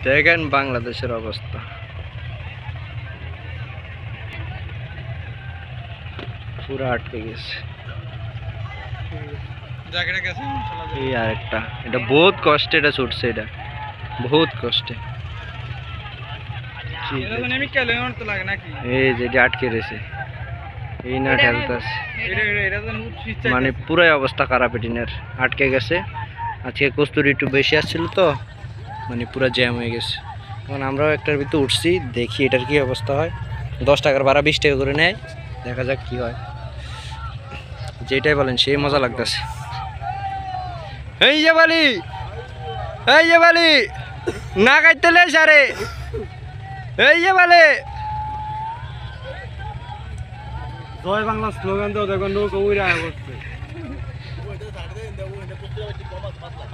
দেখেন বাংলাদেশের অবস্থা পুরো আটকে গেছে। এই আরেকটা, এটা বহুত কষ্টে এটা ছুটছে, এটা বহুত কষ্টে। এই যে এটা আটকে রয়েছে, এই না ঠেলতেছে, মানে পুরাই অবস্থা খারাপ এটিনের, আটকে গেছে। আজকে কস্তুরি একটু বেশি আসছিল তো, মানে পুরো জ্যাম হয়ে গেছে। এখন আমরাও একটার ভিতরে উঠছি, দেখি এটার কি অবস্থা হয়। 10 টাকার ভাড়া 20 টাকা করে নেয়, দেখা যাক কি হয়। যেটাই বলেন সেই মজা লাগতেছে। এই যে বালি, এই যে বালি না খাইতে লে সারে, এই যে বালি জয় বাংলা স্লোগান দাও, দেখো নৌকা উড়ে আসছে।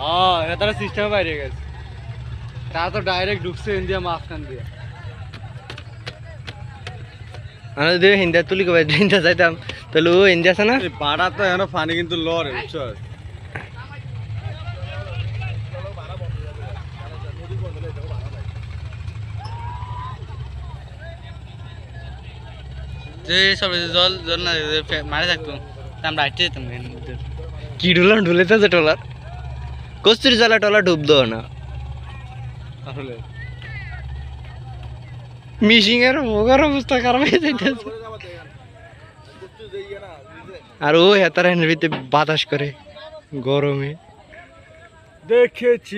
হ্যাঁ, এটা তারা সিস্টেম বাইরে গেছে, তা তো ডাইরেক্ট ঢুকছে ইন্ডিয়া মাঝখান দিয়ে। আমরা যদি হিন্দা তুলি কবে হিন্দা যাইতাম তাহলে ও হিন্দা আছে না, পাড়া তো এখন পানি কিন্তু লড়ে, বুঝছো? যে সব জল জল না মারে থাকতো, আমরা হাঁটতে যেতাম। কি ডোলার ঢুলেতেছে, টলার কস্তুরি জ্বালা টলা ডুব দো না, আসলে মিশিং এর মোগার অবস্থা খারাপ হয়ে যাইতেছে। আর ও হেতার ভিতরে বাতাস করে গরমে দেখেছি।